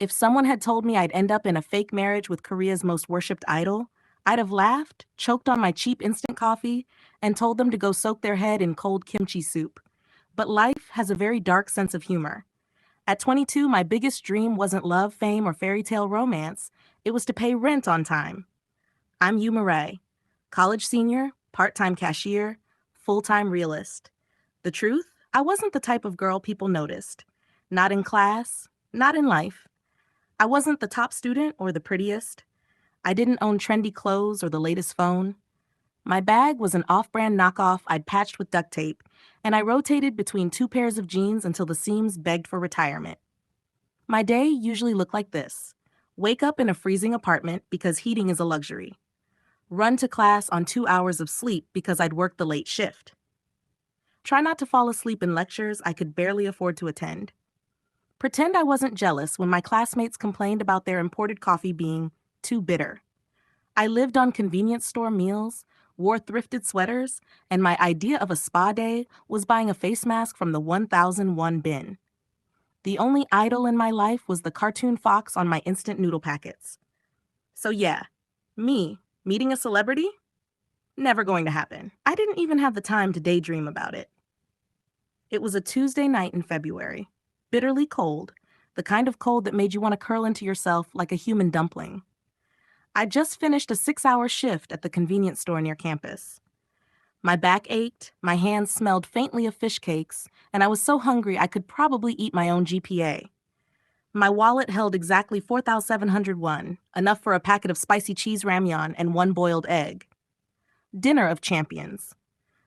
If someone had told me I'd end up in a fake marriage with Korea's most worshipped idol, I'd have laughed, choked on my cheap instant coffee, and told them to go soak their head in cold kimchi soup. But life has a very dark sense of humor. At 22, my biggest dream wasn't love, fame, or fairy tale romance. It was to pay rent on time. I'm Yu Murray, college senior, part-time cashier, full-time realist. The truth? I wasn't the type of girl people noticed. Not in class, not in life. I wasn't the top student or the prettiest. I didn't own trendy clothes or the latest phone. My bag was an off-brand knockoff I'd patched with duct tape, and I rotated between two pairs of jeans until the seams begged for retirement. My day usually looked like this. Wake up in a freezing apartment because heating is a luxury. Run to class on 2 hours of sleep because I'd worked the late shift. Try not to fall asleep in lectures I could barely afford to attend. Pretend I wasn't jealous when my classmates complained about their imported coffee being too bitter. I lived on convenience store meals, wore thrifted sweaters, and my idea of a spa day was buying a face mask from the 1001 bin. The only idol in my life was the cartoon fox on my instant noodle packets. So yeah, me, meeting a celebrity? Never going to happen. I didn't even have the time to daydream about it. It was a Tuesday night in February, bitterly cold, the kind of cold that made you want to curl into yourself like a human dumpling. I just finished a 6-hour shift at the convenience store near campus. My back ached, my hands smelled faintly of fish cakes, and I was so hungry I could probably eat my own GPA. My wallet held exactly 4,701, enough for a packet of spicy cheese ramyeon and one boiled egg. Dinner of champions.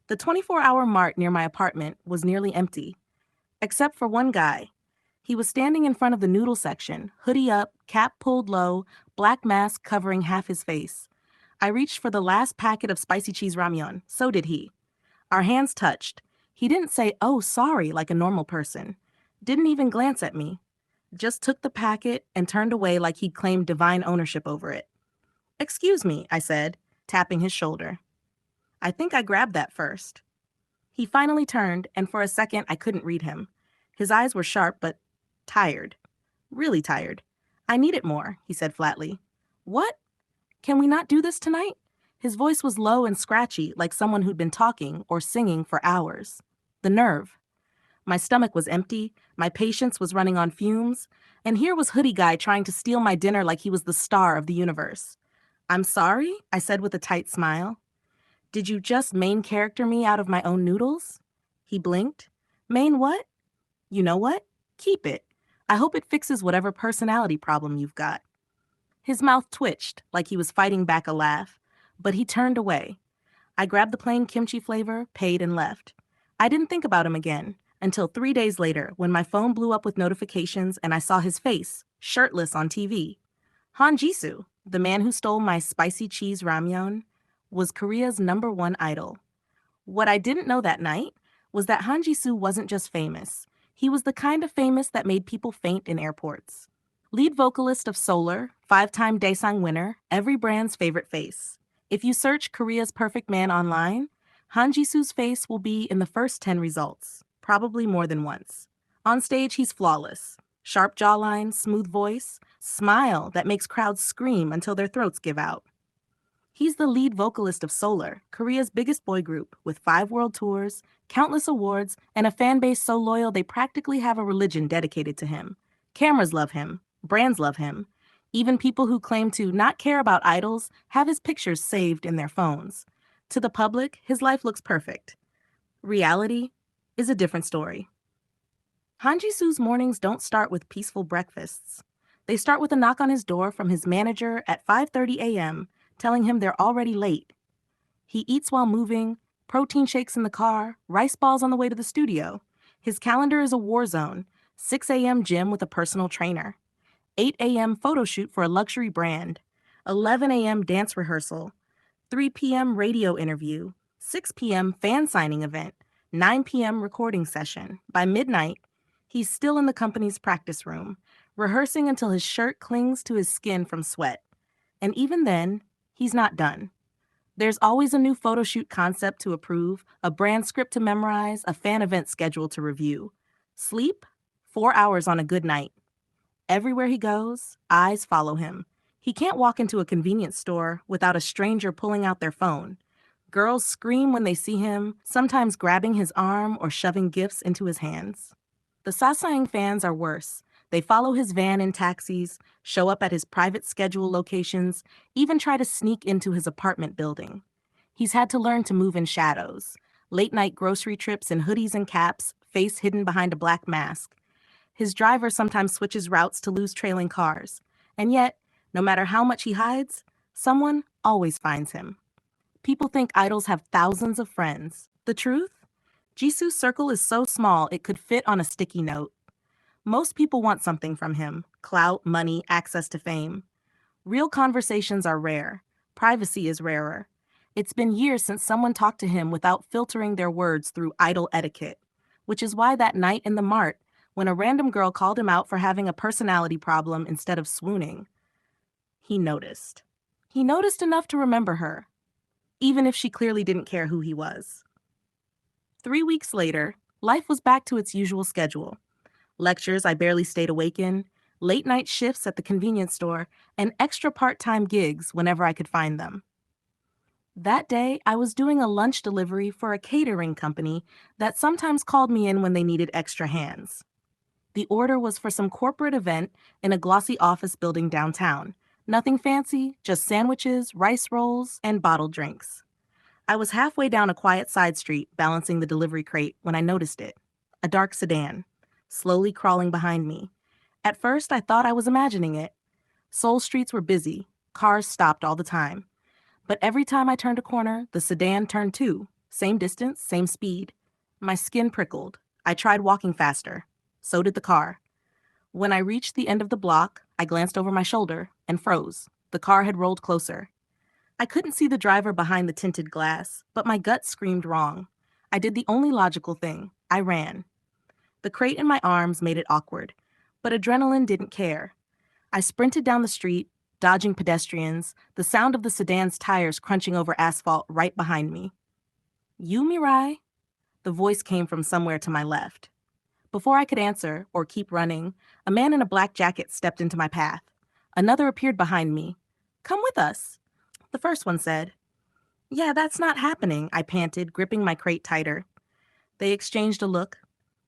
The 24-hour mart near my apartment was nearly empty, except for one guy. He was standing in front of the noodle section, hoodie up, cap pulled low, black mask covering half his face. I reached for the last packet of spicy cheese ramyeon. So did he. Our hands touched. He didn't say, "Oh, sorry," like a normal person. Didn't even glance at me. Just took the packet and turned away like he'd claimed divine ownership over it. "Excuse me," I said, tapping his shoulder. I think I grabbed that first. He finally turned, and for a second I couldn't read him. His eyes were sharp, but tired. Really tired. "I need it more," he said flatly. "What? Can we not do this tonight?" His voice was low and scratchy, like someone who'd been talking or singing for hours. The nerve. My stomach was empty, my patience was running on fumes, and here was Hoodie Guy trying to steal my dinner like he was the star of the universe. "I'm sorry," I said with a tight smile. "Did you just main character me out of my own noodles?" He blinked. "Main what?" "You know what? Keep it. I hope it fixes whatever personality problem you've got." His mouth twitched like he was fighting back a laugh, but he turned away. I grabbed the plain kimchi flavor, paid, and left. I didn't think about him again until 3 days later when my phone blew up with notifications and I saw his face, shirtless on TV. Han Jisoo, the man who stole my spicy cheese ramyeon, was Korea's #1 idol. What I didn't know that night was that Han Jisoo wasn't just famous. He was the kind of famous that made people faint in airports. Lead vocalist of Solar, 5-time Daesang winner, every brand's favorite face. If you search Korea's perfect man online, Han Jisoo's face will be in the first 10 results, probably more than once. On stage, he's flawless. Sharp jawline, smooth voice, smile that makes crowds scream until their throats give out. He's the lead vocalist of Solar, Korea's biggest boy group, with 5 world tours, countless awards, and a fan base so loyal they practically have a religion dedicated to him. Cameras love him. Brands love him. Even people who claim to not care about idols have his pictures saved in their phones. To the public, his life looks perfect. Reality is a different story. Han Jisoo's mornings don't start with peaceful breakfasts. They start with a knock on his door from his manager at 5:30 a.m., telling him they're already late. He eats while moving, protein shakes in the car, rice balls on the way to the studio. His calendar is a war zone, 6 a.m. gym with a personal trainer, 8 a.m. photo shoot for a luxury brand, 11 a.m. dance rehearsal, 3 p.m. radio interview, 6 p.m. fan signing event, 9 p.m. recording session. By midnight, he's still in the company's practice room, rehearsing until his shirt clings to his skin from sweat. And even then, he's not done. There's always a new photo shoot concept to approve, a brand script to memorize, a fan event schedule to review. Sleep? 4 hours on a good night. Everywhere he goes, eyes follow him. He can't walk into a convenience store without a stranger pulling out their phone. Girls scream when they see him, sometimes grabbing his arm or shoving gifts into his hands. The Sasang fans are worse. They follow his van in taxis, show up at his private schedule locations, even try to sneak into his apartment building. He's had to learn to move in shadows. Late-night grocery trips in hoodies and caps, face hidden behind a black mask. His driver sometimes switches routes to lose trailing cars. And yet, no matter how much he hides, someone always finds him. People think idols have thousands of friends. The truth? Jisoo's circle is so small it could fit on a sticky note. Most people want something from him: clout, money, access to fame. Real conversations are rare. Privacy is rarer. It's been years since someone talked to him without filtering their words through idol etiquette, which is why that night in the mart, when a random girl called him out for having a personality problem instead of swooning, he noticed. He noticed enough to remember her, even if she clearly didn't care who he was. 3 weeks later, life was back to its usual schedule. Lectures I barely stayed awake in, late-night shifts at the convenience store, and extra part-time gigs whenever I could find them. That day, I was doing a lunch delivery for a catering company that sometimes called me in when they needed extra hands. The order was for some corporate event in a glossy office building downtown. Nothing fancy, just sandwiches, rice rolls, and bottled drinks. I was halfway down a quiet side street balancing the delivery crate when I noticed it. A dark sedan, slowly crawling behind me. At first, I thought I was imagining it. Seoul streets were busy. Cars stopped all the time. But every time I turned a corner, the sedan turned too. Same distance, same speed. My skin prickled. I tried walking faster. So did the car. When I reached the end of the block, I glanced over my shoulder and froze. The car had rolled closer. I couldn't see the driver behind the tinted glass, but my gut screamed wrong. I did the only logical thing. I ran. The crate in my arms made it awkward, but adrenaline didn't care. I sprinted down the street, dodging pedestrians, the sound of the sedan's tires crunching over asphalt right behind me. "You, Mirai?" The voice came from somewhere to my left. Before I could answer or keep running, a man in a black jacket stepped into my path. Another appeared behind me. "Come with us," the first one said. "Yeah, that's not happening," I panted, gripping my crate tighter. They exchanged a look,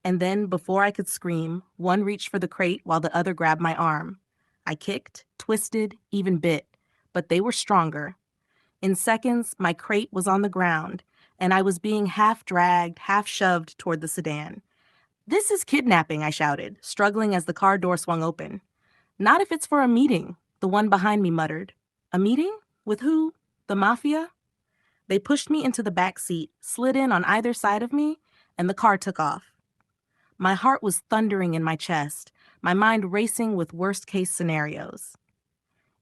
and then, before I could scream, one reached for the crate while the other grabbed my arm. I kicked, twisted, even bit, but they were stronger. In seconds, my crate was on the ground, and I was being half dragged, half shoved toward the sedan. "This is kidnapping," I shouted, struggling as the car door swung open. "Not if it's for a meeting," the one behind me muttered. "A meeting? With who? The mafia?" They pushed me into the back seat, slid in on either side of me, and the car took off. My heart was thundering in my chest, my mind racing with worst-case scenarios.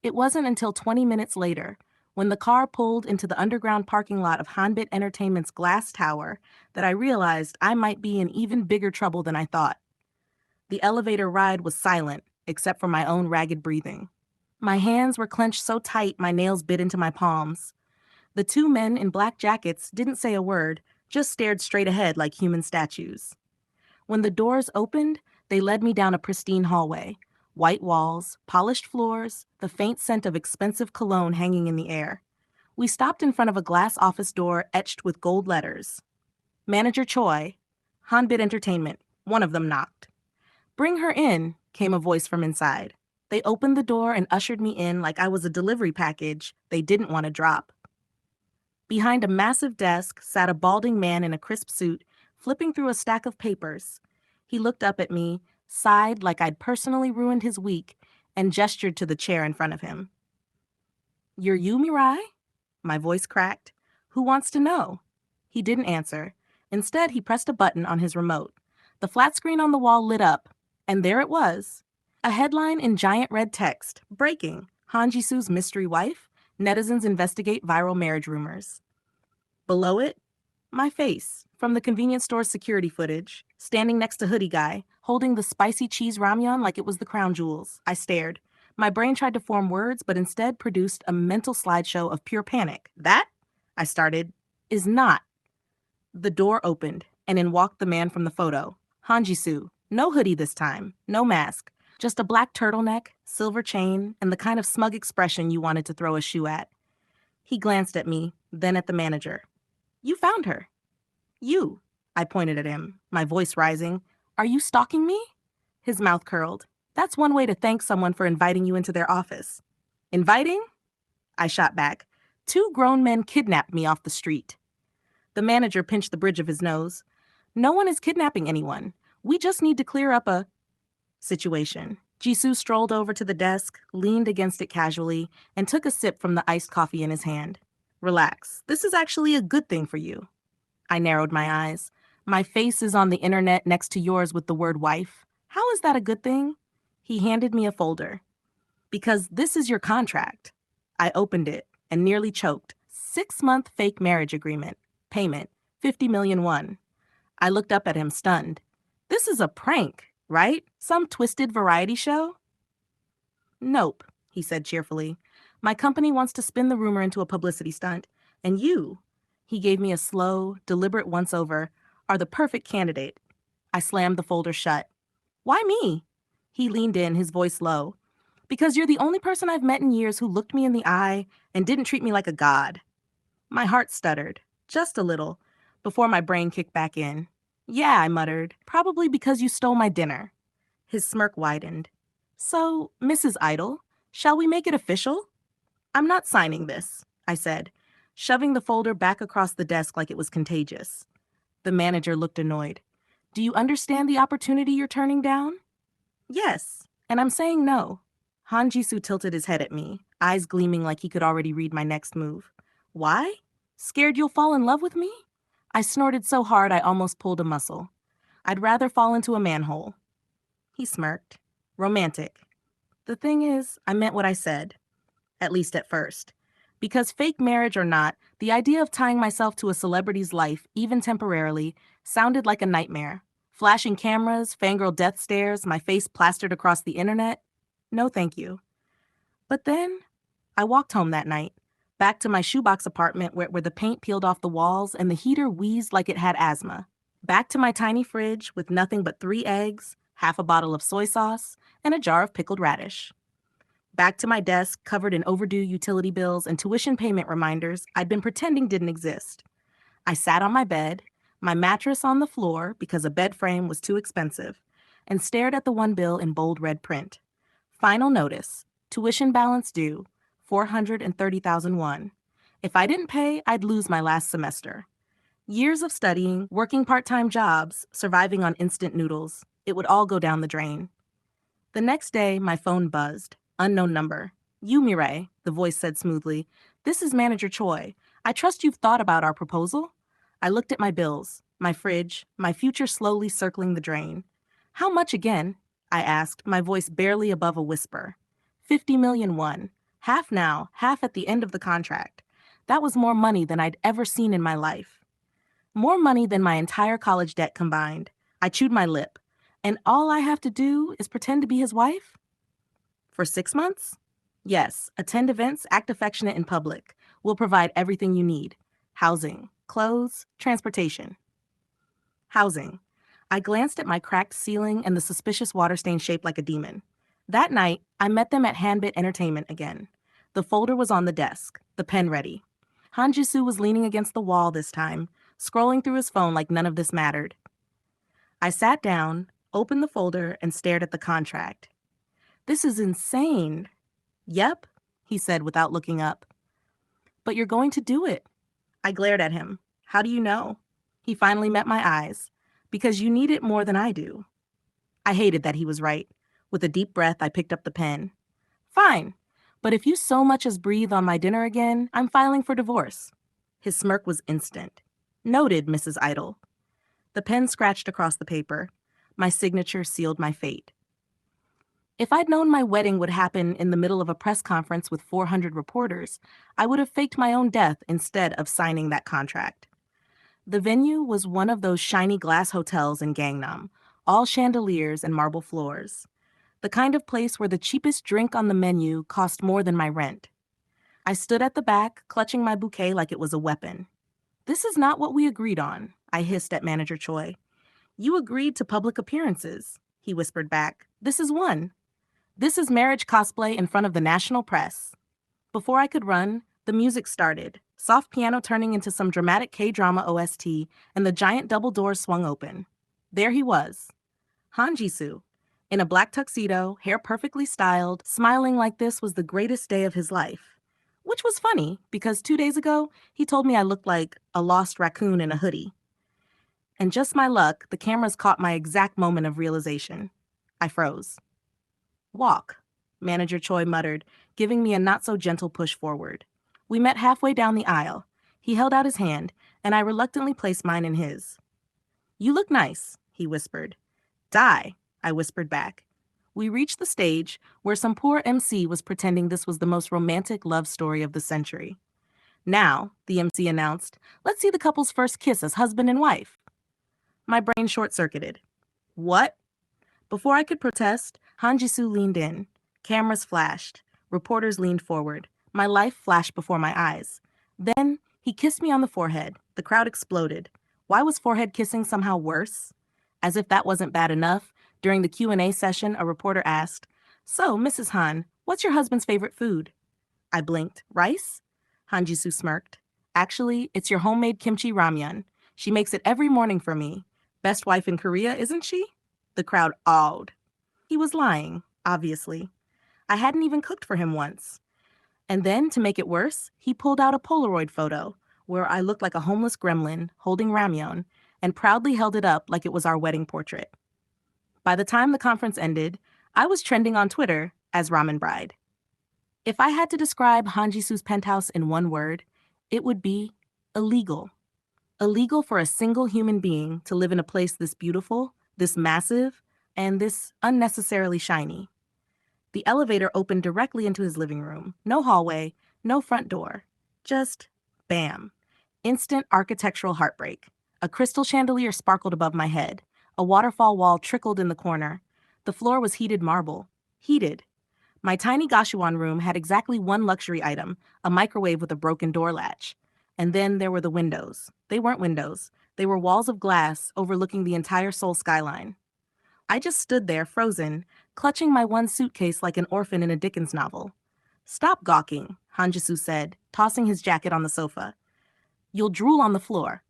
It wasn't until 20 minutes later, when the car pulled into the underground parking lot of Hanbit Entertainment's glass tower, that I realized I might be in even bigger trouble than I thought. The elevator ride was silent, except for my own ragged breathing. My hands were clenched so tight my nails bit into my palms. The two men in black jackets didn't say a word, just stared straight ahead like human statues. When the doors opened, they led me down a pristine hallway. White walls, polished floors, the faint scent of expensive cologne hanging in the air. We stopped in front of a glass office door etched with gold letters. "Manager Choi, Hanbit Entertainment," one of them knocked. "Bring her in," came a voice from inside. They opened the door and ushered me in like I was a delivery package they didn't want to drop. Behind a massive desk sat a balding man in a crisp suit, flipping through a stack of papers. He looked up at me, sighed like I'd personally ruined his week, and gestured to the chair in front of him. "You're you, Mirai?" My voice cracked. "Who wants to know?" He didn't answer. Instead, he pressed a button on his remote. The flat screen on the wall lit up, and there it was. A headline in giant red text: "Breaking. Han Jisoo's mystery wife. Netizens investigate viral marriage rumors." Below it, my face, from the convenience store's security footage, standing next to Hoodie Guy, holding the spicy cheese ramyun like it was the crown jewels. I stared. My brain tried to form words, but instead produced a mental slideshow of pure panic. "That," I started, "is not." The door opened, and in walked the man from the photo. Han Jisoo. No hoodie this time, no mask, Just a black turtleneck, silver chain, and the kind of smug expression you wanted to throw a shoe at. He glanced at me, then at the manager. You found her. You. I pointed at him, my voice rising. Are you stalking me? His mouth curled. That's one way to thank someone for inviting you into their office. Inviting? I shot back. 2 grown men kidnapped me off the street. The manager pinched the bridge of his nose. No one is kidnapping anyone. We just need to clear up a situation. Jisoo strolled over to the desk, leaned against it casually, and took a sip from the iced coffee in his hand. Relax. This is actually a good thing for you. I narrowed my eyes. My face is on the internet next to yours with the word wife. How is that a good thing? He handed me a folder. Because this is your contract. I opened it and nearly choked. 6-month fake marriage agreement. Payment, 50 million won. I looked up at him, stunned. This is a prank, right? Some twisted variety show? Nope, he said cheerfully. My company wants to spin the rumor into a publicity stunt. And you, he gave me a slow, deliberate once-over, are the perfect candidate. I slammed the folder shut. Why me? He leaned in, his voice low. Because you're the only person I've met in years who looked me in the eye and didn't treat me like a god. My heart stuttered, just a little, before my brain kicked back in. Yeah, I muttered, probably because you stole my dinner. His smirk widened. So, Mrs. Idol, shall we make it official? I'm not signing this, I said, shoving the folder back across the desk like it was contagious. The manager looked annoyed. Do you understand the opportunity you're turning down? Yes, and I'm saying no. Han Jisoo tilted his head at me, eyes gleaming like he could already read my next move. Why? Scared you'll fall in love with me? I snorted so hard I almost pulled a muscle. I'd rather fall into a manhole. He smirked. Romantic. The thing is, I meant what I said. At least at first. Because fake marriage or not, the idea of tying myself to a celebrity's life, even temporarily, sounded like a nightmare. Flashing cameras, fangirl death stares, my face plastered across the internet. No thank you. But then, I walked home that night, back to my shoebox apartment where the paint peeled off the walls and the heater wheezed like it had asthma. Back to my tiny fridge with nothing but 3 eggs, half a bottle of soy sauce, and a jar of pickled radish. Back to my desk covered in overdue utility bills and tuition payment reminders I'd been pretending didn't exist. I sat on my bed, my mattress on the floor because a bed frame was too expensive, and stared at the one bill in bold red print. Final notice, tuition balance due, 430,001. If I didn't pay, I'd lose my last semester. Years of studying, working part-time jobs, surviving on instant noodles, it would all go down the drain. The next day, my phone buzzed. Unknown number. You, Mireille, the voice said smoothly. This is Manager Choi. I trust you've thought about our proposal? I looked at my bills, my fridge, my future slowly circling the drain. How much again? I asked, my voice barely above a whisper. 50 million won. Half now, half at the end of the contract. That was more money than I'd ever seen in my life. More money than my entire college debt combined. I chewed my lip. And all I have to do is pretend to be his wife? For 6 months? Yes, attend events, act affectionate in public. We'll provide everything you need. Housing, clothes, transportation. Housing. I glanced at my cracked ceiling and the suspicious water stain shaped like a demon. That night, I met them at Hanbit Entertainment again. The folder was on the desk, the pen ready. Han Jisoo was leaning against the wall this time, scrolling through his phone like none of this mattered. I sat down, opened the folder, and stared at the contract. This is insane. Yep, he said without looking up. But you're going to do it. I glared at him. How do you know? He finally met my eyes. Because you need it more than I do. I hated that he was right. With a deep breath, I picked up the pen. Fine, but if you so much as breathe on my dinner again, I'm filing for divorce. His smirk was instant. Noted, Mrs. Idol. The pen scratched across the paper. My signature sealed my fate. If I'd known my wedding would happen in the middle of a press conference with 400 reporters, I would have faked my own death instead of signing that contract. The venue was one of those shiny glass hotels in Gangnam, all chandeliers and marble floors. The kind of place where the cheapest drink on the menu cost more than my rent. I stood at the back, clutching my bouquet like it was a weapon. This is not what we agreed on, I hissed at Manager Choi. You agreed to public appearances, he whispered back. This is one. This is marriage cosplay in front of the national press. Before I could run, the music started, soft piano turning into some dramatic K-drama OST, and the giant double doors swung open. There he was, Han Jisoo, in a black tuxedo, hair perfectly styled, smiling like this was the greatest day of his life. Which was funny, because 2 days ago, he told me I looked like a lost raccoon in a hoodie. And just my luck, the cameras caught my exact moment of realization. I froze. Walk, Manager Choi muttered, giving me a not-so-gentle push forward. We met halfway down the aisle. He held out his hand, and I reluctantly placed mine in his. You look nice, he whispered. Die, I whispered back. We reached the stage, where some poor MC was pretending this was the most romantic love story of the century. Now, the MC announced, let's see the couple's first kiss as husband and wife. My brain short-circuited. What? Before I could protest, Han Jisoo leaned in. Cameras flashed. Reporters leaned forward. My life flashed before my eyes. Then, he kissed me on the forehead. The crowd exploded. Why was forehead kissing somehow worse? As if that wasn't bad enough, during the Q&A session, a reporter asked, So, Mrs. Han, what's your husband's favorite food? I blinked. Rice? Han Jisoo smirked. Actually, it's your homemade kimchi ramyun. She makes it every morning for me. Best wife in Korea, isn't she? The crowd awed. He was lying, obviously. I hadn't even cooked for him once. And then, to make it worse, he pulled out a Polaroid photo where I looked like a homeless gremlin holding ramyeon and proudly held it up like it was our wedding portrait. By the time the conference ended, I was trending on Twitter as Ramen Bride. If I had to describe Han Jisoo's penthouse in one word, it would be illegal. Illegal for a single human being to live in a place this beautiful, this massive, and this unnecessarily shiny. The elevator opened directly into his living room. No hallway, no front door. Just bam. Instant architectural heartbreak. A crystal chandelier sparkled above my head. A waterfall wall trickled in the corner. The floor was heated marble. Heated. My tiny Gashuan room had exactly one luxury item, a microwave with a broken door latch. And then there were the windows. They weren't windows. They were walls of glass overlooking the entire Seoul skyline. I just stood there, frozen, clutching my one suitcase like an orphan in a Dickens novel. Stop gawking, Han Jisoo said, tossing his jacket on the sofa. You'll drool on the floor.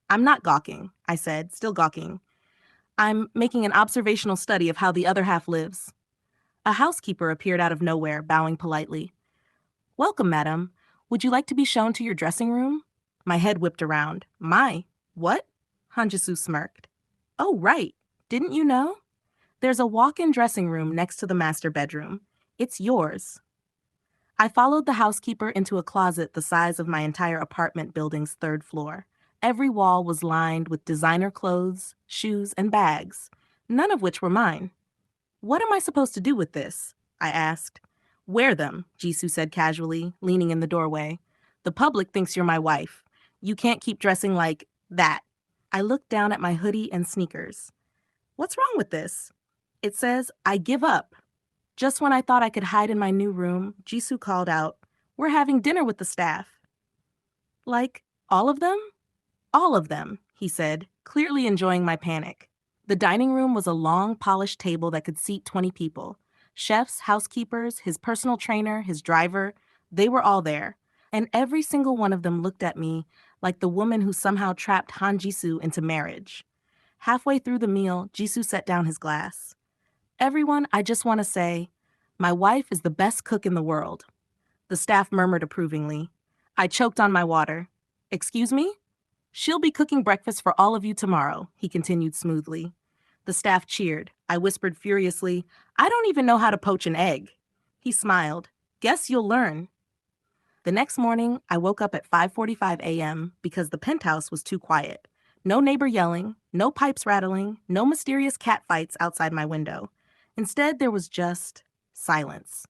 I'm not gawking, I said, still gawking. I'm making an observational study of how the other half lives. A housekeeper appeared out of nowhere, bowing politely. Welcome, madam. Would you like to be shown to your dressing room? My head whipped around. My, what? Han Jisoo smirked. Oh, right. Didn't you know? There's a walk-in dressing room next to the master bedroom. It's yours. I followed the housekeeper into a closet the size of my entire apartment building's third floor. Every wall was lined with designer clothes, shoes, and bags, none of which were mine. What am I supposed to do with this? I asked. Wear them, Jisoo said casually, leaning in the doorway. The public thinks you're my wife. You can't keep dressing like that. I looked down at my hoodie and sneakers. What's wrong with this? It says, I give up. Just when I thought I could hide in my new room, Jisoo called out, We're having dinner with the staff. Like, all of them? All of them, he said, clearly enjoying my panic. The dining room was a long, polished table that could seat 20 people. Chefs, housekeepers, his personal trainer, his driver, they were all there. And every single one of them looked at me like the woman who somehow trapped Han Jisoo into marriage. Halfway through the meal, Jisoo set down his glass. Everyone, I just want to say, my wife is the best cook in the world. The staff murmured approvingly. I choked on my water. Excuse me? She'll be cooking breakfast for all of you tomorrow, he continued smoothly. The staff cheered. I whispered furiously, I don't even know how to poach an egg. He smiled. Guess you'll learn. The next morning, I woke up at 5:45 a.m. because the penthouse was too quiet. No neighbor yelling, no pipes rattling, no mysterious cat fights outside my window. Instead, there was just silence.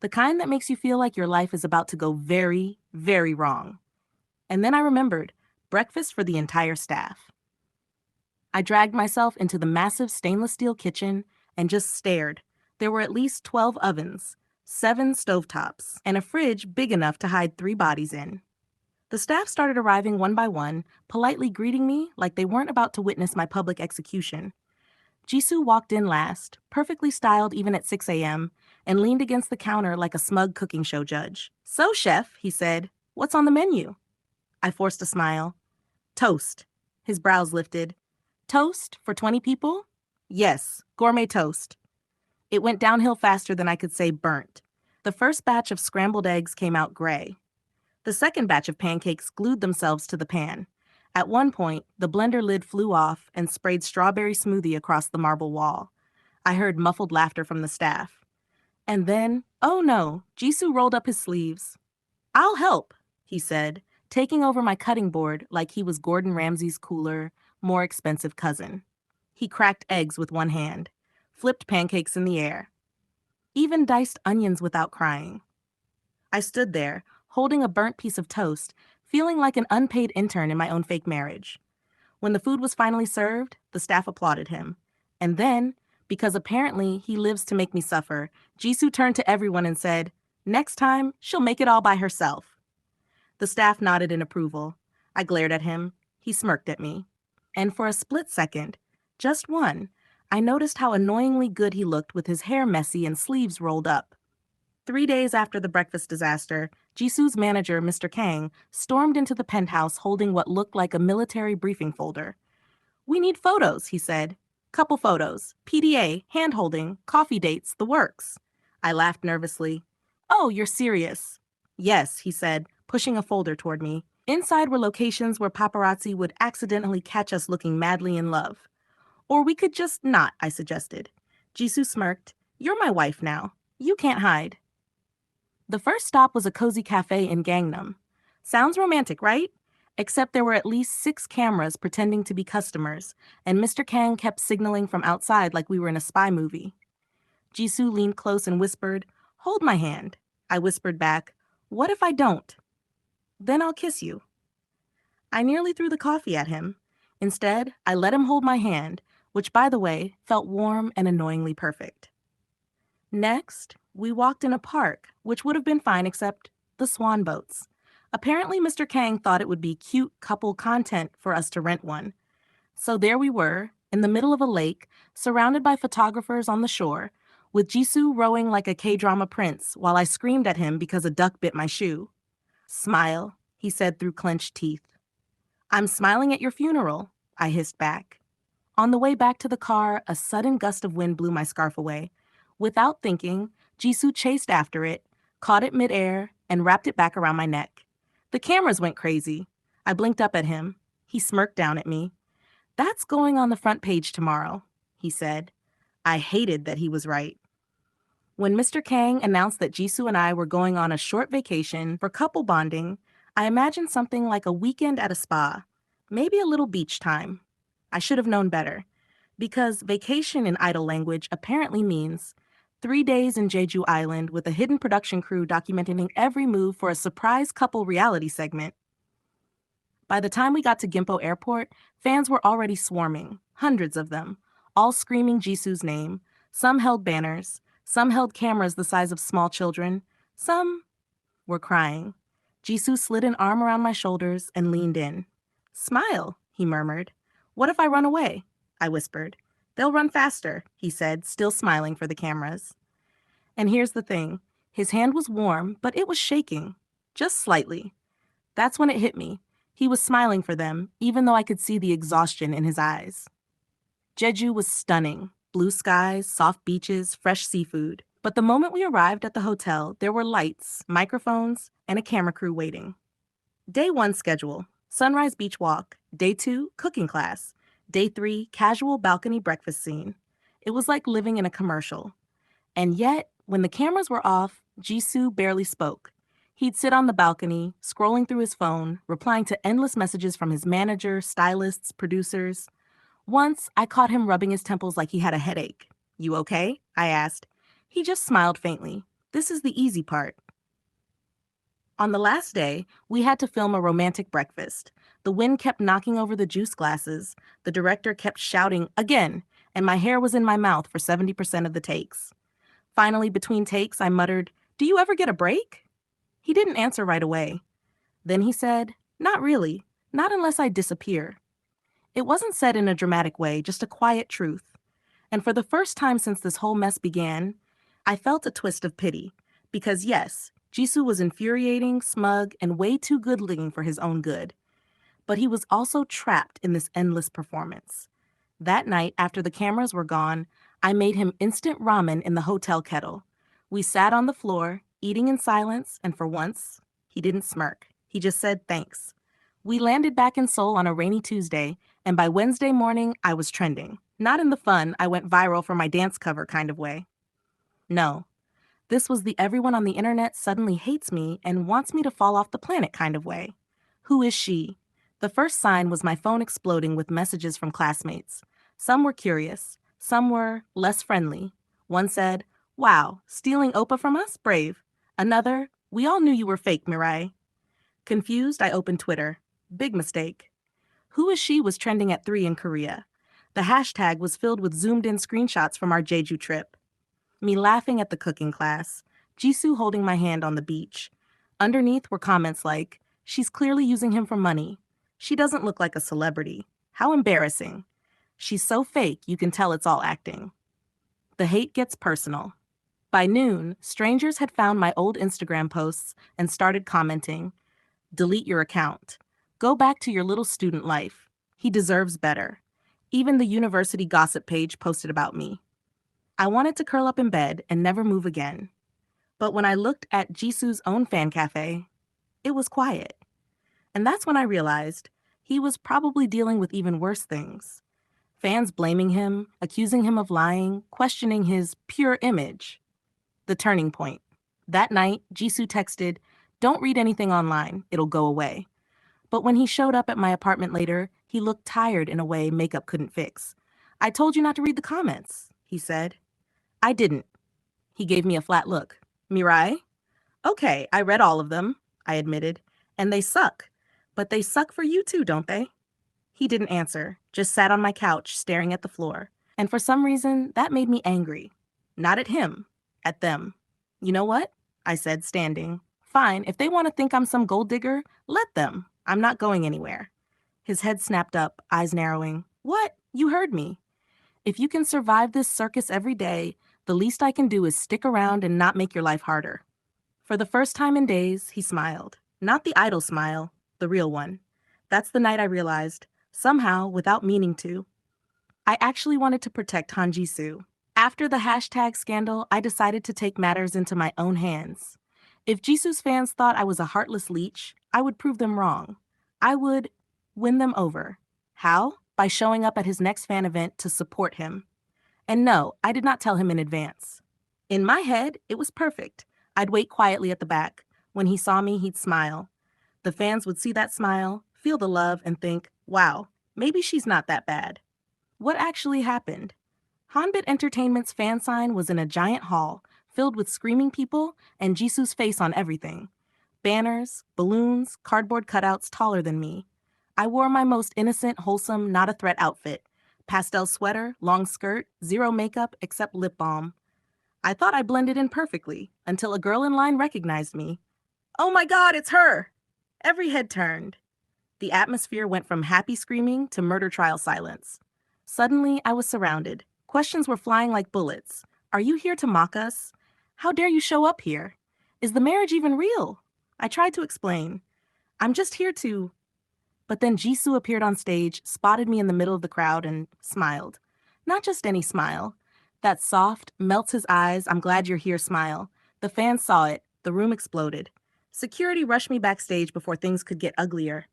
The kind that makes you feel like your life is about to go very, very wrong. And then I remembered, breakfast for the entire staff. I dragged myself into the massive stainless steel kitchen and just stared. There were at least 12 ovens, 7 stovetops, and a fridge big enough to hide 3 bodies in. The staff started arriving one by one, politely greeting me like they weren't about to witness my public execution. Jisoo walked in last, perfectly styled even at 6 a.m., and leaned against the counter like a smug cooking show judge. "So, chef," he said, "what's on the menu?" I forced a smile. "Toast." His brows lifted. "Toast for 20 people?" "Yes, gourmet toast." It went downhill faster than I could say burnt. The first batch of scrambled eggs came out gray. The second batch of pancakes glued themselves to the pan. At one point, the blender lid flew off and sprayed strawberry smoothie across the marble wall. I heard muffled laughter from the staff. And then, oh no, Jisoo rolled up his sleeves. "I'll help," he said, taking over my cutting board like he was Gordon Ramsay's cooler, more expensive cousin. He cracked eggs with one hand, flipped pancakes in the air, even diced onions without crying. I stood there, holding a burnt piece of toast, feeling like an unpaid intern in my own fake marriage. When the food was finally served, the staff applauded him. And then, because apparently he lives to make me suffer, Jisoo turned to everyone and said, "Next time, she'll make it all by herself." The staff nodded in approval. I glared at him. He smirked at me. And for a split second, just one, I noticed how annoyingly good he looked with his hair messy and sleeves rolled up. 3 days after the breakfast disaster, Jisoo's manager, Mr. Kang, stormed into the penthouse holding what looked like a military briefing folder. "We need photos," he said. "Couple photos, PDA, hand-holding, coffee dates, the works." I laughed nervously. "Oh, you're serious." "Yes," he said, pushing a folder toward me. Inside were locations where paparazzi would accidentally catch us looking madly in love. "Or we could just not," I suggested. Jisoo smirked. "You're my wife now. You can't hide." The first stop was a cozy cafe in Gangnam. Sounds romantic, right? Except there were at least 6 cameras pretending to be customers, and Mr. Kang kept signaling from outside like we were in a spy movie. Jisoo leaned close and whispered, "Hold my hand." I whispered back, "What if I don't?" "Then I'll kiss you." I nearly threw the coffee at him. Instead, I let him hold my hand, which, by the way, felt warm and annoyingly perfect. Next, we walked in a park, which would have been fine except the swan boats. Apparently, Mr. Kang thought it would be cute couple content for us to rent one. So there we were, in the middle of a lake, surrounded by photographers on the shore, with Jisoo rowing like a K-drama prince while I screamed at him because a duck bit my shoe. "Smile," he said through clenched teeth. "I'm smiling at your funeral," I hissed back. On the way back to the car, a sudden gust of wind blew my scarf away. Without thinking, Jisoo chased after it, caught it midair, and wrapped it back around my neck. The cameras went crazy. I blinked up at him. He smirked down at me. "That's going on the front page tomorrow," he said. I hated that he was right. When Mr. Kang announced that Jisoo and I were going on a short vacation for couple bonding, I imagined something like a weekend at a spa, maybe a little beach time. I should have known better, because vacation in idol language apparently means 3 days in Jeju Island with a hidden production crew documenting every move for a surprise couple reality segment. By the time we got to Gimpo Airport, fans were already swarming, hundreds of them, all screaming Jisoo's name. Some held banners, some held cameras the size of small children, some were crying. Jisoo slid an arm around my shoulders and leaned in. "Smile," he murmured. "What if I run away?" I whispered. "They'll run faster," he said, still smiling for the cameras. And here's the thing. His hand was warm, but it was shaking. Just slightly. That's when it hit me. He was smiling for them, even though I could see the exhaustion in his eyes. Jeju was stunning. Blue skies, soft beaches, fresh seafood. But the moment we arrived at the hotel, there were lights, microphones, and a camera crew waiting. Day 1 schedule: sunrise beach walk. Day 2, cooking class. Day 3, casual balcony breakfast scene. It was like living in a commercial. And yet, when the cameras were off, Jisoo barely spoke. He'd sit on the balcony, scrolling through his phone, replying to endless messages from his manager, stylists, producers. Once, I caught him rubbing his temples like he had a headache. "You okay?" I asked. He just smiled faintly. "This is the easy part." On the last day, we had to film a romantic breakfast. The wind kept knocking over the juice glasses. The director kept shouting, "Again," and my hair was in my mouth for 70% of the takes. Finally, between takes, I muttered, "Do you ever get a break?" He didn't answer right away. Then he said, "Not really. Not unless I disappear." It wasn't said in a dramatic way, just a quiet truth. And for the first time since this whole mess began, I felt a twist of pity, because yes, Jisoo was infuriating, smug, and way too good-looking for his own good. But he was also trapped in this endless performance. That night, after the cameras were gone, I made him instant ramen in the hotel kettle. We sat on the floor, eating in silence, and for once, he didn't smirk. He just said thanks. We landed back in Seoul on a rainy Tuesday, and by Wednesday morning, I was trending. Not in the fun, I went viral for my dance cover kind of way. No, this was the everyone on the internet suddenly hates me and wants me to fall off the planet kind of way. Who is she? The first sign was my phone exploding with messages from classmates. Some were curious, some were less friendly. One said, "Wow, stealing Opa from us? Brave." Another, "We all knew you were fake, Mirai." Confused, I opened Twitter. Big mistake. Who is she was trending at 3 in Korea. The hashtag was filled with zoomed-in screenshots from our Jeju trip. Me laughing at the cooking class, Jisoo holding my hand on the beach. Underneath were comments like, "She's clearly using him for money. She doesn't look like a celebrity. How embarrassing. She's so fake, you can tell it's all acting." The hate gets personal. By noon, strangers had found my old Instagram posts and started commenting, "Delete your account. Go back to your little student life. He deserves better." Even the university gossip page posted about me. I wanted to curl up in bed and never move again. But when I looked at Jisoo's own fan cafe, it was quiet. And that's when I realized he was probably dealing with even worse things. Fans blaming him, accusing him of lying, questioning his pure image. The turning point. That night, Jisoo texted, "Don't read anything online, it'll go away." But when he showed up at my apartment later, he looked tired in a way makeup couldn't fix. "I told you not to read the comments," he said. I didn't. He gave me a flat look. "Mirai?" "Okay, I read all of them," I admitted. "And they suck. But they suck for you too, don't they?" He didn't answer, just sat on my couch staring at the floor. And for some reason, that made me angry. Not at him, at them. "You know what?" I said, standing. "Fine, if they want to think I'm some gold digger, let them. I'm not going anywhere." His head snapped up, eyes narrowing. "What? You heard me. If you can survive this circus every day, the least I can do is stick around and not make your life harder." For the first time in days, he smiled. Not the idle smile, the real one. That's the night I realized, somehow, without meaning to, I actually wanted to protect Han Ji-soo. After the hashtag scandal, I decided to take matters into my own hands. If Jisoo's fans thought I was a heartless leech, I would prove them wrong. I would win them over. How? By showing up at his next fan event to support him. And no, I did not tell him in advance. In my head, it was perfect. I'd wait quietly at the back. When he saw me, he'd smile. The fans would see that smile, feel the love, and think, "Wow, maybe she's not that bad." What actually happened? Hanbit Entertainment's fan sign was in a giant hall, filled with screaming people and Jisoo's face on everything. Banners, balloons, cardboard cutouts taller than me. I wore my most innocent, wholesome, not a threat outfit. Pastel sweater, long skirt, zero makeup except lip balm. I thought I blended in perfectly, until a girl in line recognized me. "Oh my God, it's her!" Every head turned. The atmosphere went from happy screaming to murder trial silence. Suddenly, I was surrounded. Questions were flying like bullets. "Are you here to mock us? How dare you show up here? Is the marriage even real?" I tried to explain. "I'm just here to..." But then Jisoo appeared on stage, spotted me in the middle of the crowd, and smiled. Not just any smile. That soft, melts his eyes, "I'm glad you're here" smile. The fans saw it. The room exploded. Security rushed me backstage before things could get uglier.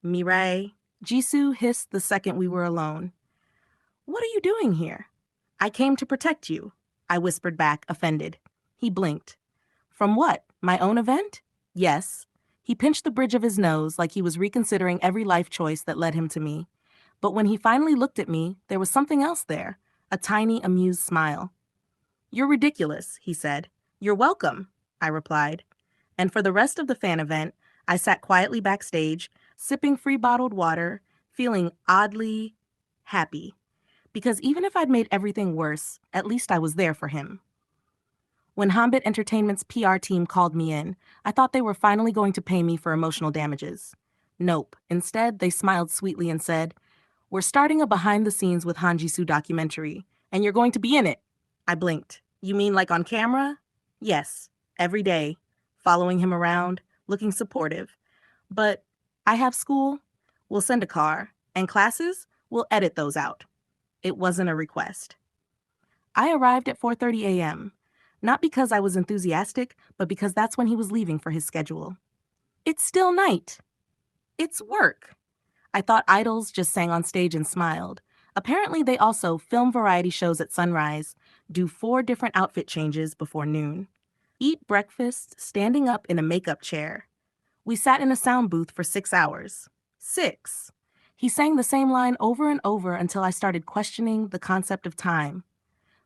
"Mirai," Jisoo hissed the second we were alone. "What are you doing here?" "I came to protect you," I whispered back, offended. He blinked. "From what? My own event?" "Yes." He pinched the bridge of his nose like he was reconsidering every life choice that led him to me. But when he finally looked at me, there was something else there, a tiny, amused smile. "You're ridiculous," he said. "You're welcome," I replied. And for the rest of the fan event, I sat quietly backstage, sipping free bottled water, feeling oddly happy. Because even if I'd made everything worse, at least I was there for him. When Hanbit Entertainment's PR team called me in, I thought they were finally going to pay me for emotional damages. Nope. Instead, they smiled sweetly and said, "We're starting a behind the scenes with Han Jisoo documentary, and you're going to be in it." I blinked. You mean like on camera? Yes, every day, following him around, looking supportive. But I have school, we'll send a car, and classes, we'll edit those out. It wasn't a request. I arrived at 4:30 a.m., not because I was enthusiastic, but because that's when he was leaving for his schedule. It's still night. It's work. I thought idols just sang on stage and smiled. Apparently, they also film variety shows at sunrise, do 4 different outfit changes before noon, eat breakfast standing up in a makeup chair. We sat in a sound booth for 6 hours. 6. He sang the same line over and over until I started questioning the concept of time.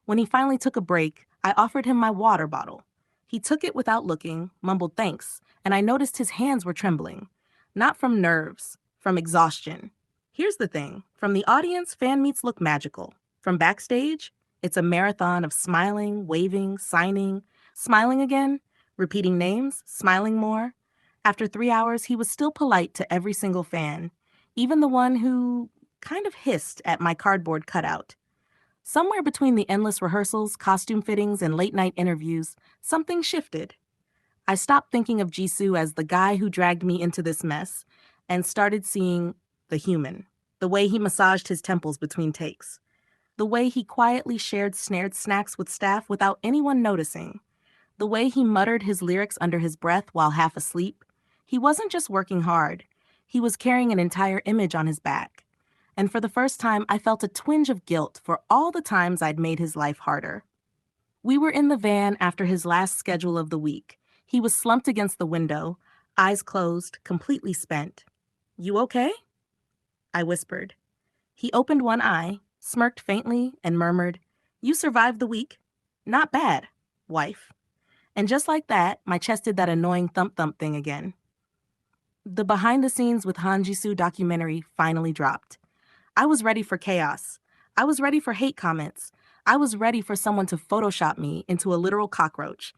When he finally took a break, I offered him my water bottle. He took it without looking, mumbled thanks, and I noticed his hands were trembling. Not from nerves, from exhaustion. Here's the thing, from the audience, fan meets look magical. From backstage, it's a marathon of smiling, waving, signing, smiling again, repeating names, smiling more. After 3 hours, he was still polite to every single fan, even the one who kind of hissed at my cardboard cutout. Somewhere between the endless rehearsals, costume fittings, and late-night interviews, something shifted. I stopped thinking of Jisoo as the guy who dragged me into this mess and started seeing the human. The way he massaged his temples between takes. The way he quietly shared snared snacks with staff without anyone noticing. The way he muttered his lyrics under his breath while half asleep. He wasn't just working hard. He was carrying an entire image on his back. And for the first time, I felt a twinge of guilt for all the times I'd made his life harder. We were in the van after his last schedule of the week. He was slumped against the window, eyes closed, completely spent. You okay? I whispered. He opened one eye, smirked faintly, and murmured, You survived the week. Not bad, wife. And just like that, my chest did that annoying thump-thump thing again. The Behind the Scenes with Han Jisoo documentary finally dropped. I was ready for chaos. I was ready for hate comments. I was ready for someone to Photoshop me into a literal cockroach.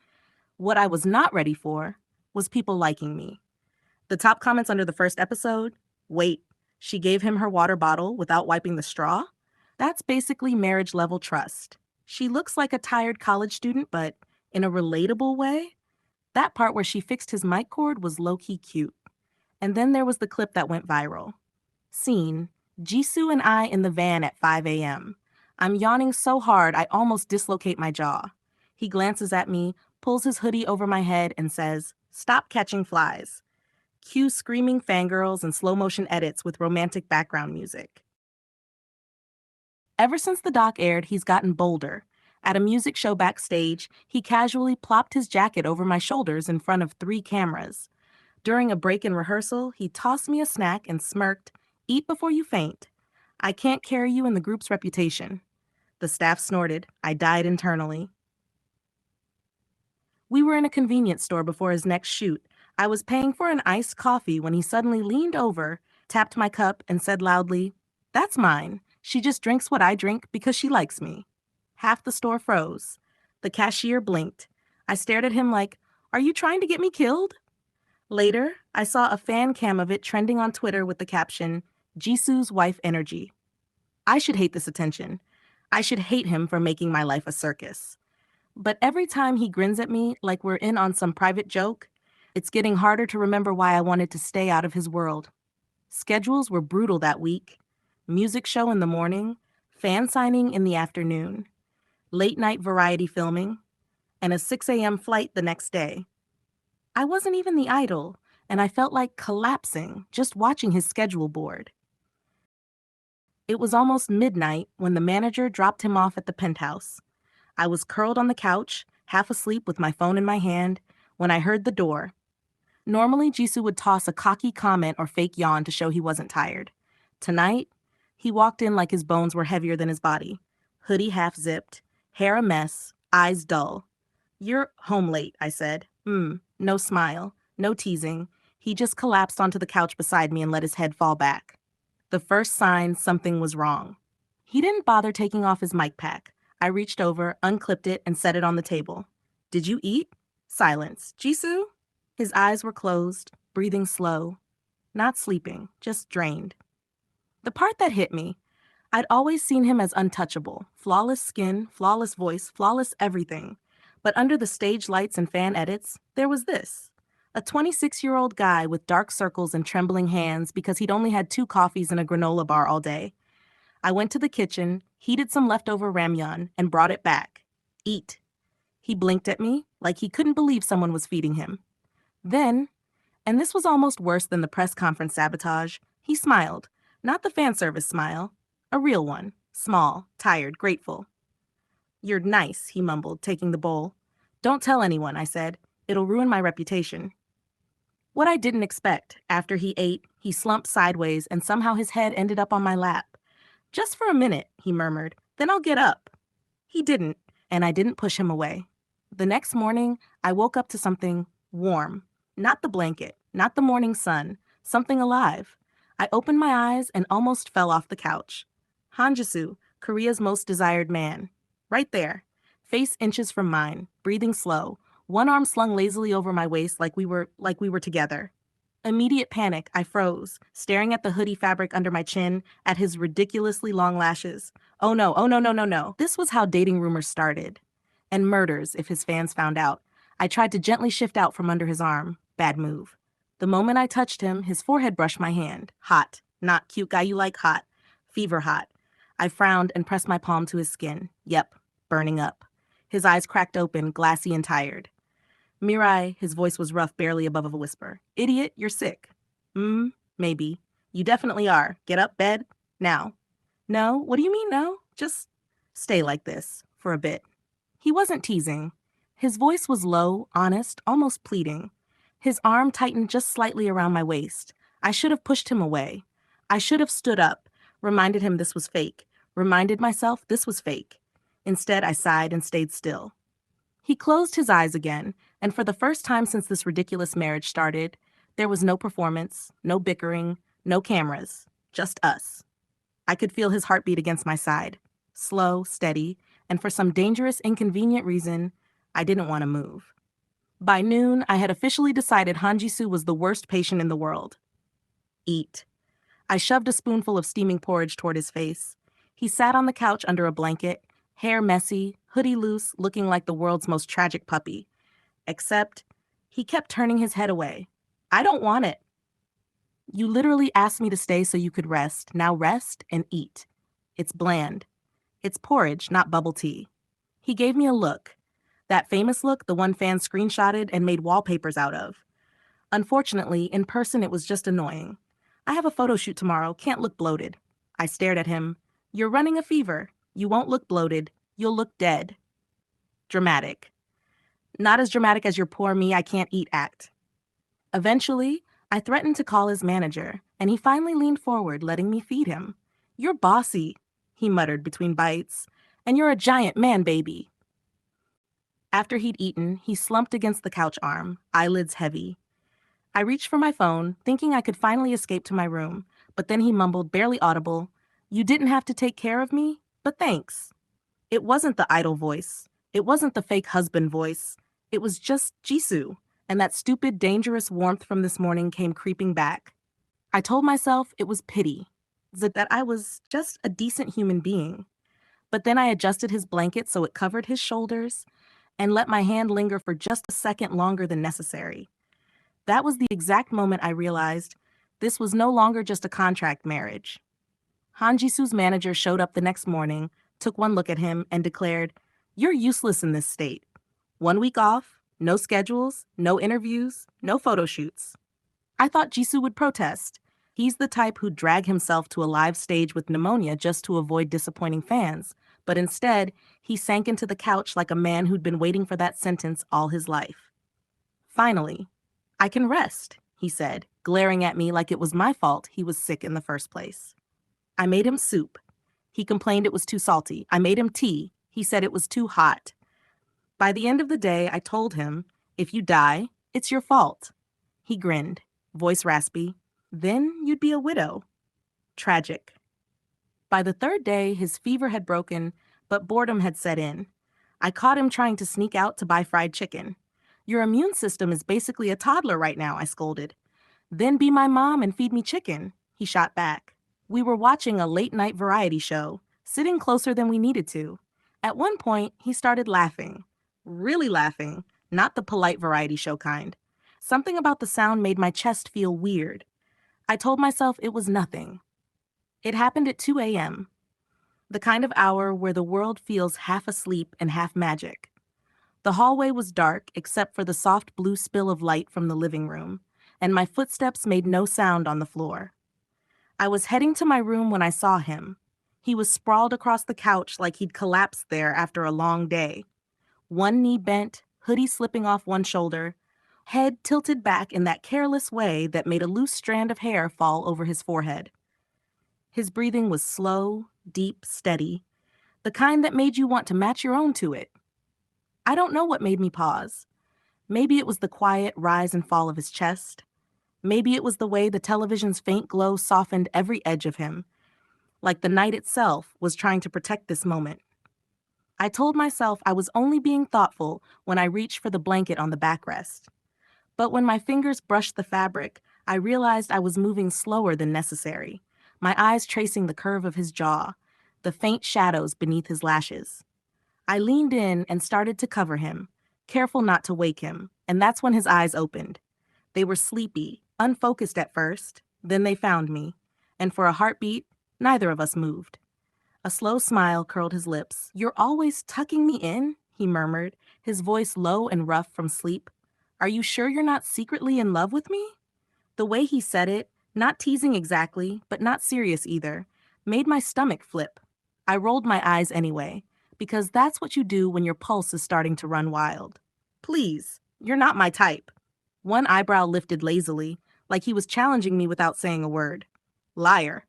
What I was not ready for was people liking me. The top comments under the first episode, wait, she gave him her water bottle without wiping the straw? That's basically marriage-level trust. She looks like a tired college student, but in a relatable way. That part where she fixed his mic cord was low-key cute. And then there was the clip that went viral. Scene, Jisoo and I in the van at 5 a.m. I'm yawning so hard I almost dislocate my jaw. He glances at me, pulls his hoodie over my head, and says, Stop catching flies. Cue screaming fangirls and slow-motion edits with romantic background music. Ever since the doc aired, he's gotten bolder. At a music show backstage, he casually plopped his jacket over my shoulders in front of 3 cameras. During a break in rehearsal, he tossed me a snack and smirked, Eat before you faint. I can't carry you in the group's reputation. The staff snorted. I died internally. We were in a convenience store before his next shoot. I was paying for an iced coffee when he suddenly leaned over, tapped my cup, and said loudly, That's mine. She just drinks what I drink because she likes me. Half the store froze. The cashier blinked. I stared at him like, Are you trying to get me killed? Later, I saw a fan cam of it trending on Twitter with the caption, Jisoo's wife energy. I should hate this attention. I should hate him for making my life a circus. But every time he grins at me like we're in on some private joke, it's getting harder to remember why I wanted to stay out of his world. Schedules were brutal that week. Music show in the morning, fan signing in the afternoon, late-night variety filming, and a 6 a.m. flight the next day. I wasn't even the idol, and I felt like collapsing just watching his schedule board. It was almost midnight when the manager dropped him off at the penthouse. I was curled on the couch, half asleep with my phone in my hand, when I heard the door. Normally, Jisoo would toss a cocky comment or fake yawn to show he wasn't tired. Tonight, he walked in like his bones were heavier than his body. Hoodie half-zipped, hair a mess, eyes dull. You're home late, I said. No smile, no teasing. He just collapsed onto the couch beside me and let his head fall back. The first sign something was wrong. He didn't bother taking off his mic pack. I reached over, unclipped it, and set it on the table. Did you eat? Silence. Jisoo? His eyes were closed, breathing slow. Not sleeping, just drained. The part that hit me, I'd always seen him as untouchable, flawless skin, flawless voice, flawless everything. But under the stage lights and fan edits, there was this. A 26-year-old guy with dark circles and trembling hands because he'd only had 2 coffees and a granola bar all day. I went to the kitchen, heated some leftover ramyun, and brought it back. Eat. He blinked at me like he couldn't believe someone was feeding him. Then, and this was almost worse than the press conference sabotage, he smiled. Not the fan service smile. A real one. Small, tired, grateful. "You're nice," he mumbled, taking the bowl. "Don't tell anyone," I said. "It'll ruin my reputation." What I didn't expect, after he ate, he slumped sideways and somehow his head ended up on my lap. "Just for a minute," he murmured. "Then I'll get up." He didn't, and I didn't push him away. The next morning, I woke up to something warm. Not the blanket, not the morning sun, something alive. I opened my eyes and almost fell off the couch. Hanjisu, Korea's most desired man. Right there, face inches from mine, breathing slow, one arm slung lazily over my waist like we were together. Immediate panic, I froze, staring at the hoodie fabric under my chin, at his ridiculously long lashes. Oh no, oh no, no, no, no. This was how dating rumors started. And murders, if his fans found out. I tried to gently shift out from under his arm. Bad move. The moment I touched him, his forehead brushed my hand. Hot. Not cute guy you like, hot. Fever hot. I frowned and pressed my palm to his skin. Yep, burning up. His eyes cracked open, glassy and tired. "Mirai," his voice was rough, barely above a whisper. "Idiot, you're sick." Maybe. "You definitely are. Get up, bed. Now." "No, what do you mean no? Just stay like this, for a bit." He wasn't teasing. His voice was low, honest, almost pleading. His arm tightened just slightly around my waist. I should have pushed him away. I should have stood up, reminded him this was fake, reminded myself this was fake. Instead, I sighed and stayed still. He closed his eyes again, and for the first time since this ridiculous marriage started, there was no performance, no bickering, no cameras, just us. I could feel his heartbeat against my side, slow, steady, and for some dangerous, inconvenient reason, I didn't want to move. By noon, I had officially decided Hanjisu was the worst patient in the world. Eat. I shoved a spoonful of steaming porridge toward his face. He sat on the couch under a blanket, hair messy, hoodie loose, looking like the world's most tragic puppy. Except, he kept turning his head away. "I don't want it." "You literally asked me to stay so you could rest. Now rest and eat. It's bland. It's porridge, not bubble tea." He gave me a look. That famous look, the one fans screenshotted and made wallpapers out of. Unfortunately, in person it was just annoying. "I have a photo shoot tomorrow, can't look bloated." I stared at him. "You're running a fever. You won't look bloated. You'll look dead." Dramatic. Not as dramatic as your "poor me, I can't eat" act. Eventually, I threatened to call his manager, and he finally leaned forward, letting me feed him. "You're bossy," he muttered between bites, "and you're a giant man, baby." After he'd eaten, he slumped against the couch arm, eyelids heavy. I reached for my phone, thinking I could finally escape to my room, but then he mumbled, barely audible, "You didn't have to take care of me, but thanks." It wasn't the idol voice. It wasn't the fake husband voice. It was just Jisoo, and that stupid, dangerous warmth from this morning came creeping back. I told myself it was pity, that I was just a decent human being. But then I adjusted his blanket so it covered his shoulders and let my hand linger for just a second longer than necessary. That was the exact moment I realized this was no longer just a contract marriage. Han Jisoo's manager showed up the next morning, took one look at him, and declared, "You're useless in this state. 1 week off, no schedules, no interviews, no photo shoots." I thought Jisoo would protest. He's the type who'd drag himself to a live stage with pneumonia just to avoid disappointing fans, but instead, he sank into the couch like a man who'd been waiting for that sentence all his life. "Finally, I can rest," he said, glaring at me like it was my fault he was sick in the first place. I made him soup. He complained it was too salty. I made him tea. He said it was too hot. By the end of the day, I told him, "If you die, it's your fault." He grinned, voice raspy. "Then you'd be a widow." Tragic. By the third day, his fever had broken, but boredom had set in. I caught him trying to sneak out to buy fried chicken. "Your immune system is basically a toddler right now," I scolded. "Then be my mom and feed me chicken," he shot back. We were watching a late-night variety show, sitting closer than we needed to. At one point, he started laughing. Really laughing, not the polite variety show kind. Something about the sound made my chest feel weird. I told myself it was nothing. It happened at 2 a.m., the kind of hour where the world feels half asleep and half magic. The hallway was dark except for the soft blue spill of light from the living room, and my footsteps made no sound on the floor. I was heading to my room when I saw him. He was sprawled across the couch like he'd collapsed there after a long day. One knee bent, hoodie slipping off one shoulder, head tilted back in that careless way that made a loose strand of hair fall over his forehead. His breathing was slow, deep, steady, the kind that made you want to match your own to it. I don't know what made me pause. Maybe it was the quiet rise and fall of his chest. Maybe it was the way the television's faint glow softened every edge of him, like the night itself was trying to protect this moment. I told myself I was only being thoughtful when I reached for the blanket on the backrest. But when my fingers brushed the fabric, I realized I was moving slower than necessary, my eyes tracing the curve of his jaw, the faint shadows beneath his lashes. I leaned in and started to cover him, careful not to wake him, and that's when his eyes opened. They were sleepy, unfocused at first, then they found me, and for a heartbeat, neither of us moved. A slow smile curled his lips. "You're always tucking me in?" he murmured, his voice low and rough from sleep. "Are you sure you're not secretly in love with me?" The way he said it, not teasing exactly, but not serious either, made my stomach flip. I rolled my eyes anyway, because that's what you do when your pulse is starting to run wild. "Please, you're not my type." One eyebrow lifted lazily, like he was challenging me without saying a word. Liar.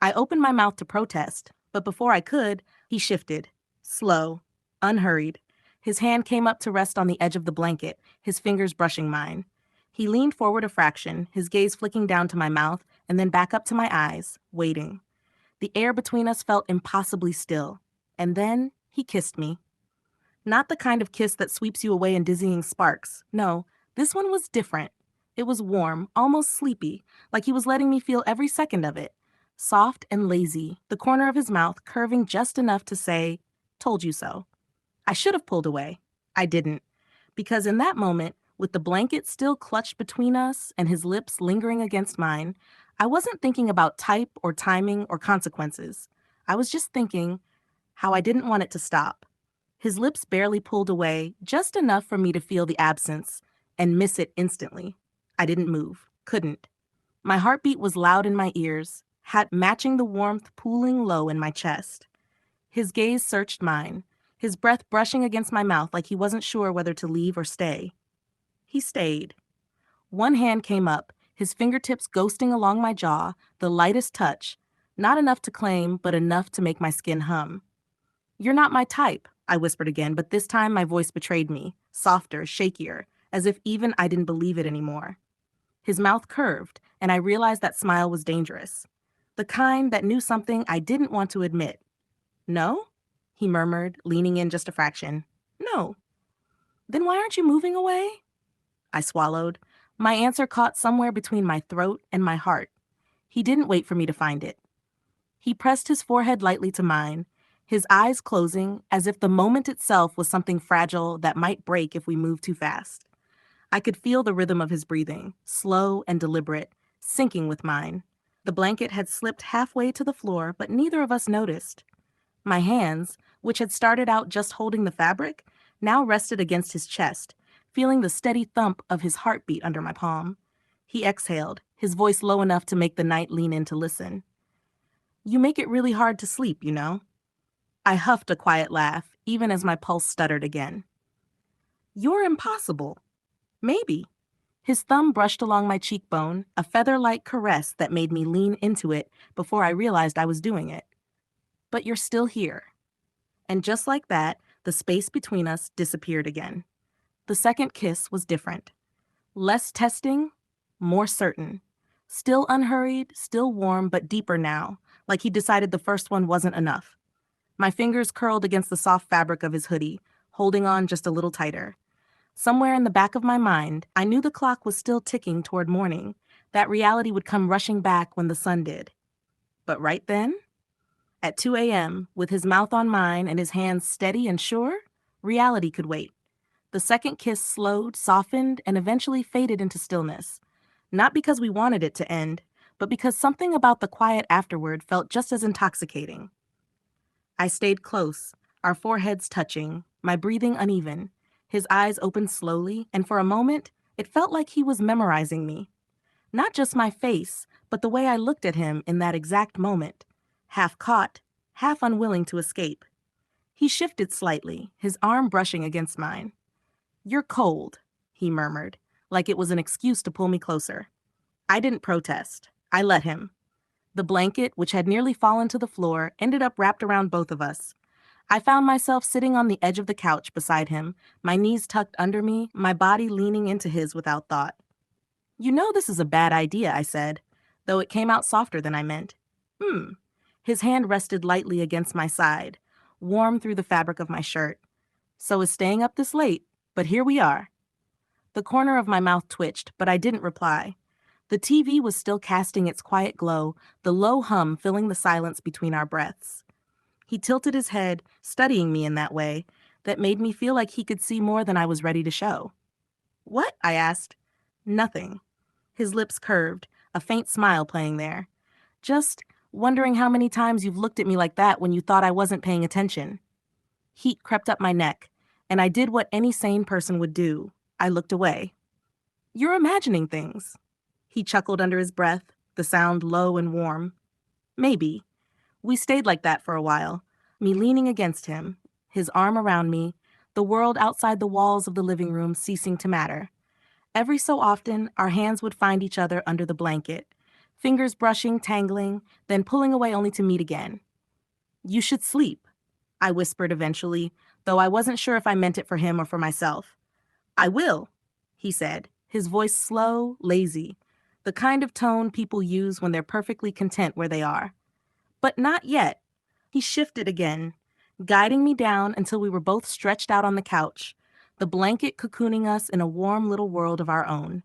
I opened my mouth to protest, but before I could, he shifted. Slow, unhurried. His hand came up to rest on the edge of the blanket, his fingers brushing mine. He leaned forward a fraction, his gaze flicking down to my mouth and then back up to my eyes, waiting. The air between us felt impossibly still. And then he kissed me. Not the kind of kiss that sweeps you away in dizzying sparks. No, this one was different. It was warm, almost sleepy, like he was letting me feel every second of it. Soft and lazy, the corner of his mouth curving just enough to say, "Told you so." I should have pulled away. I didn't. Because in that moment, with the blanket still clutched between us and his lips lingering against mine, I wasn't thinking about type or timing or consequences. I was just thinking how I didn't want it to stop. His lips barely pulled away, just enough for me to feel the absence and miss it instantly. I didn't move, couldn't. My heartbeat was loud in my ears, matching the warmth pooling low in my chest. His gaze searched mine, his breath brushing against my mouth like he wasn't sure whether to leave or stay. He stayed. One hand came up, his fingertips ghosting along my jaw, the lightest touch, not enough to claim, but enough to make my skin hum. "You're not my type," I whispered again, but this time my voice betrayed me, softer, shakier, as if even I didn't believe it anymore. His mouth curved, and I realized that smile was dangerous. The kind that knew something I didn't want to admit. "No?" he murmured, leaning in just a fraction. "No." "Then why aren't you moving away?" I swallowed. My answer caught somewhere between my throat and my heart. He didn't wait for me to find it. He pressed his forehead lightly to mine, his eyes closing as if the moment itself was something fragile that might break if we moved too fast. I could feel the rhythm of his breathing, slow and deliberate, syncing with mine. The blanket had slipped halfway to the floor, but neither of us noticed. My hands, which had started out just holding the fabric, now rested against his chest, feeling the steady thump of his heartbeat under my palm. He exhaled, his voice low enough to make the night lean in to listen. "You make it really hard to sleep, you know." I huffed a quiet laugh, even as my pulse stuttered again. "You're impossible." "Maybe." His thumb brushed along my cheekbone, a feather-like caress that made me lean into it before I realized I was doing it. "But you're still here." And just like that, the space between us disappeared again. The second kiss was different. Less testing, more certain. Still unhurried, still warm, but deeper now, like he decided the first one wasn't enough. My fingers curled against the soft fabric of his hoodie, holding on just a little tighter. Somewhere in the back of my mind, I knew the clock was still ticking toward morning, that reality would come rushing back when the sun did. But right then, at 2 a.m., with his mouth on mine and his hands steady and sure, reality could wait. The second kiss slowed, softened, and eventually faded into stillness. Not because we wanted it to end, but because something about the quiet afterward felt just as intoxicating. I stayed close, our foreheads touching, my breathing uneven. His eyes opened slowly, and for a moment, it felt like he was memorizing me. Not just my face, but the way I looked at him in that exact moment, half caught, half unwilling to escape. He shifted slightly, his arm brushing against mine. "You're cold," he murmured, like it was an excuse to pull me closer. I didn't protest. I let him. The blanket, which had nearly fallen to the floor, ended up wrapped around both of us. I found myself sitting on the edge of the couch beside him, my knees tucked under me, my body leaning into his without thought. "You know this is a bad idea," I said, though it came out softer than I meant. His hand rested lightly against my side, warm through the fabric of my shirt. "So is staying up this late, but here we are." The corner of my mouth twitched, but I didn't reply. The TV was still casting its quiet glow, the low hum filling the silence between our breaths. He tilted his head, studying me in that way, that made me feel like he could see more than I was ready to show. "What?" I asked. "Nothing." His lips curved, a faint smile playing there. "Just wondering how many times you've looked at me like that when you thought I wasn't paying attention." Heat crept up my neck, and I did what any sane person would do. I looked away. "You're imagining things." He chuckled under his breath, the sound low and warm. "Maybe." We stayed like that for a while, me leaning against him, his arm around me, the world outside the walls of the living room ceasing to matter. Every so often, our hands would find each other under the blanket, fingers brushing, tangling, then pulling away only to meet again. "You should sleep," I whispered eventually, though I wasn't sure if I meant it for him or for myself. "I will," he said, his voice slow, lazy, the kind of tone people use when they're perfectly content where they are. "But not yet." He shifted again, guiding me down until we were both stretched out on the couch, the blanket cocooning us in a warm little world of our own.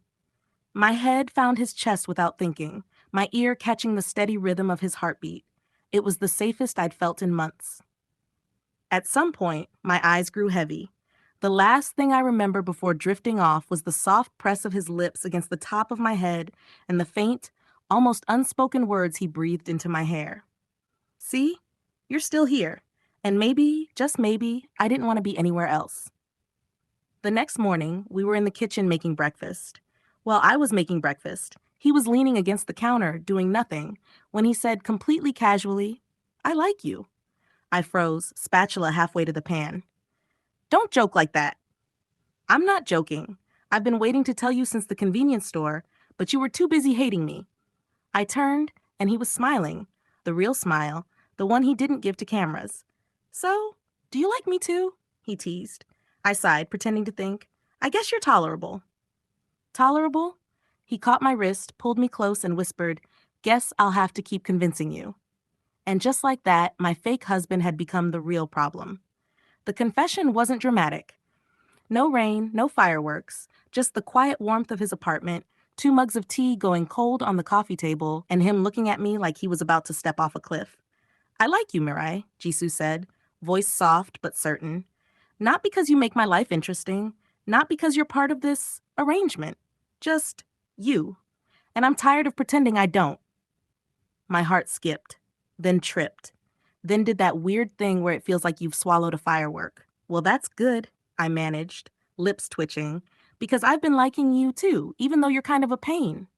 My head found his chest without thinking, my ear catching the steady rhythm of his heartbeat. It was the safest I'd felt in months. At some point, my eyes grew heavy. The last thing I remember before drifting off was the soft press of his lips against the top of my head and the faint, almost unspoken words he breathed into my hair. "See? You're still here. And maybe, just maybe, I didn't want to be anywhere else." The next morning, we were in the kitchen making breakfast. While I was making breakfast, he was leaning against the counter, doing nothing, when he said completely casually, "I like you." I froze, spatula halfway to the pan. "Don't joke like that." "I'm not joking. I've been waiting to tell you since the convenience store, but you were too busy hating me." I turned, and he was smiling, the real smile, the one he didn't give to cameras. "So, do you like me too?" he teased. I sighed, pretending to think. "I guess you're tolerable." "Tolerable?" He caught my wrist, pulled me close, and whispered, "Guess I'll have to keep convincing you." And just like that, my fake husband had become the real problem. The confession wasn't dramatic. No rain, no fireworks, just the quiet warmth of his apartment, 2 mugs of tea going cold on the coffee table, and him looking at me like he was about to step off a cliff. "I like you, Mirai," Jisoo said, voice soft but certain. "Not because you make my life interesting, not because you're part of this arrangement. Just you. And I'm tired of pretending I don't." My heart skipped, then tripped, then did that weird thing where it feels like you've swallowed a firework. "Well, that's good," I managed, lips twitching, "because I've been liking you too, even though you're kind of a pain."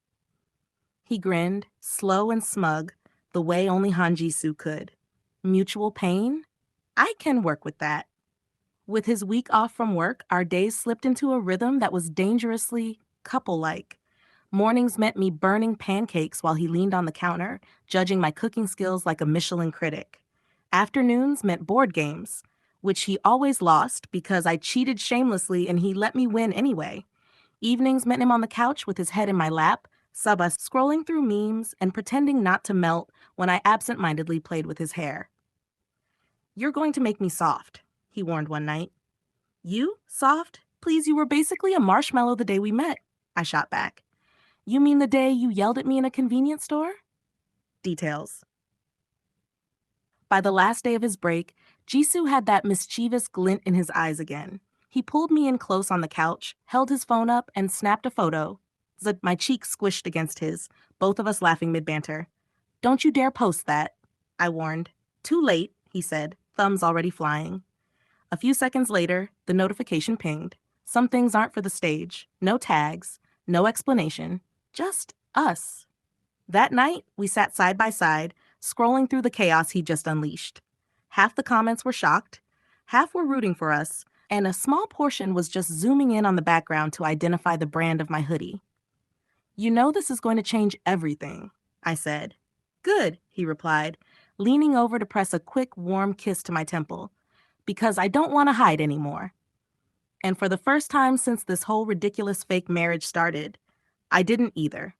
He grinned, slow and smug, the way only Han Ji-soo could. "Mutual pain? I can work with that." With his week off from work, our days slipped into a rhythm that was dangerously couple-like. Mornings meant me burning pancakes while he leaned on the counter, judging my cooking skills like a Michelin critic. Afternoons meant board games, which he always lost because I cheated shamelessly and he let me win anyway. Evenings meant him on the couch with his head in my lap, us scrolling through memes and pretending not to melt when I absent-mindedly played with his hair. "You're going to make me soft," he warned one night. "You? Soft? Please, you were basically a marshmallow the day we met," I shot back. "You mean the day you yelled at me in a convenience store?" Details. By the last day of his break, Jisoo had that mischievous glint in his eyes again. He pulled me in close on the couch, held his phone up, and snapped a photo. My cheek squished against his, both of us laughing mid-banter. "Don't you dare post that," I warned. "Too late," he said, thumbs already flying. A few seconds later, the notification pinged. Some things aren't for the stage. No tags, no explanation, just us. That night, we sat side by side, scrolling through the chaos he'd just unleashed. Half the comments were shocked, half were rooting for us, and a small portion was just zooming in on the background to identify the brand of my hoodie. "You know this is going to change everything," I said. "Good," he replied, leaning over to press a quick, warm kiss to my temple. "Because I don't want to hide anymore." And for the first time since this whole ridiculous fake marriage started, I didn't either.